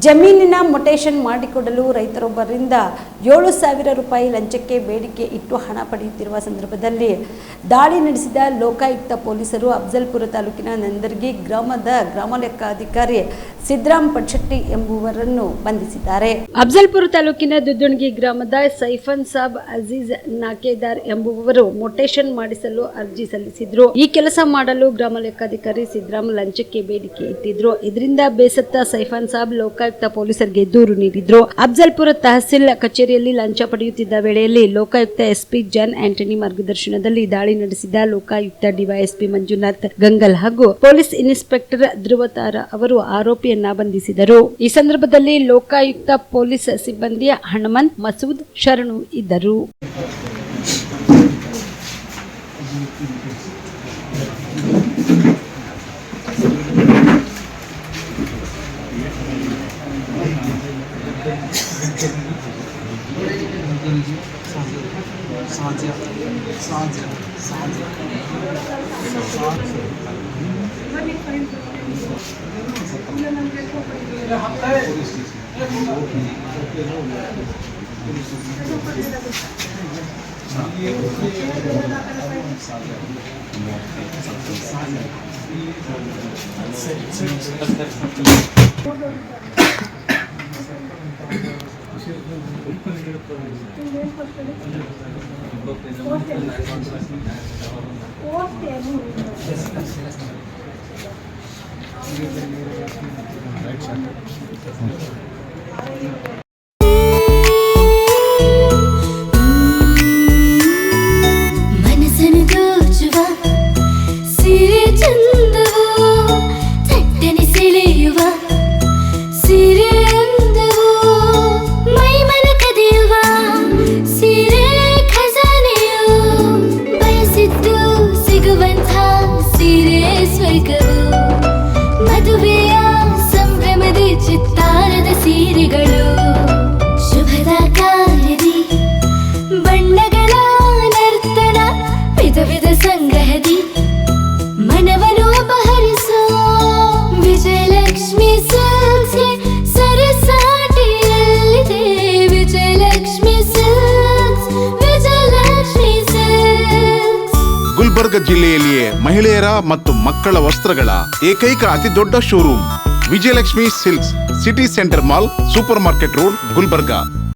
ಜಮೀನಿನ ಮೊಟೇಷನ್ ಮಾಡಿಕೊಡಲು ರೈತರೊಬ್ಬರಿಂದ 7,000 ರೂಪಾಯಿ ಲಂಚಕ್ಕೆ ಬೇಡಿಕೆ ಇಟ್ಟು ಹಣ ಪಡೆಯುತ್ತಿರುವ ಸಂದರ್ಭದಲ್ಲಿ ದಾಳಿ ನಡೆಸಿದ ಲೋಕಾಯುಕ್ತ ಪೊಲೀಸರು ಅಫಜಲ್ಪುರ ತಾಲೂಕಿನ ನಂದರ್ಗಿ ಗ್ರಾಮದ ಗ್ರಾಮ ಲೆಕ್ಕಾಧಿಕಾರಿ ಸಿದ್ದರಾಮ್ ಪಟ್ಶೆಟ್ಟಿ ಎಂಬುವರನ್ನು ಬಂಧಿಸಿದ್ದಾರೆ. ಅಫಜಲ್ಪುರ ತಾಲೂಕಿನ ದುದ್ದುಣಗಿ ಗ್ರಾಮದ ಸೈಫನ್ ಸಾಬ್ ಅಜೀಜ್ ನಾಕೇದಾರ್ ಎಂಬುವವರು ಮೊಟೇಷನ್ ಮಾಡಿಸಲು ಅರ್ಜಿ ಸಲ್ಲಿಸಿದ್ರು. ಈ ಕೆಲಸ ಮಾಡಲು ಗ್ರಾಮ ಲೆಕ್ಕಾಧಿಕಾರಿ ಸಿದ್ದರಾಮ್ ಲಂಚಕ್ಕೆ ಬೇಡಿಕೆ ಇಟ್ಟಿದ್ರು. ಇದರಿಂದ ಬೇಸತ್ತ ಸೈಫನ್ ಸಾಬ್ ಲೋಕಾಯುಕ್ತ ಪೊಲೀಸರಿಗೆ ದೂರು ನೀಡಿದ್ರು. ಅಫಜಲ್ಪುರ ತಹಸೀಲ್ ಕಚೇರಿಯಲ್ಲಿ ಲಂಚ ಪಡೆಯುತ್ತಿದ್ದ ವೇಳೆಯಲ್ಲಿ ಲೋಕಾಯುಕ್ತ ಎಸ್ಪಿ ಜಾನ್ ಆಂಟನಿ ಮಾರ್ಗದರ್ಶನದಲ್ಲಿ ದಾಳಿ ನಡೆಸಿದ ಲೋಕಾಯುಕ್ತ ಡಿವೈಎಸ್ಪಿ ಮಂಜುನಾಥ್ ಗಂಗಲ್ ಹಾಗೂ ಪೊಲೀಸ್ ಇನ್ಸ್ಪೆಕ್ಟರ್ ಧ್ರುವತಾರ ಅವರು ಆರೋಪಿಯನ್ನ ಬಂಧಿಸಿದರು. ಈ ಸಂದರ್ಭದಲ್ಲಿ ಲೋಕಾಯುಕ್ತ ಪೊಲೀಸ್ ಸಿಬ್ಬಂದಿ ಹನುಮಂತ್, ಮಸೂದ್, ಶರಣು ಇದ್ದರು. ಮನಸ್ಸನ್ನು ದೋಚುವ ಸಿರೆ ಚಂದವು ತಟ್ಟನೆ ಸೆಳೆಯುವ ಸಿರೆ ಅಂದವು ಮೈಮನ ಕದಿಯುವ ಸಿರೆ ಖಜಾನೆಯು ಬಯಸಿದ್ದು ಸಿಗುವಂಥ ಸಿರೆ ಸ್ವರ್ಗವು ಮದುವೆಯ ಸಂಭ್ರಮದ ಚಿತ್ತಾರದ ಸೀರೆಗಳು ಶುಭದ ಕಾರ್ಯದಿ ಬಣ್ಣಗಳ ನರ್ತನ ವಿಧ ವಿಧ ಸಂಗ್ರಹದಿ ಮನವನ್ನು ಅಪಹರಿಸೋ ವಿಜಯಲಕ್ಷ್ಮಿ ಸಿಲ್ಕ್ಸ್ಗೆ ಸರಿಸಾಟಿಯಲ್ಲಿದೆ. Vijayalakshmi silks, Vijayalakshmi silks. ಗುಲ್ಬರ್ಗ ಜಿಲ್ಲೆಯಲ್ಲಿಯೇ ಮಹಿಳೆಯರ ಮತ್ತು ಮಕ್ಕಳ ವಸ್ತ್ರಗಳ ಏಕೈಕ ಅತಿ ದೊಡ್ಡ showroom Vijayalakshmi silks, city centre mall, super market road, Gulbarga.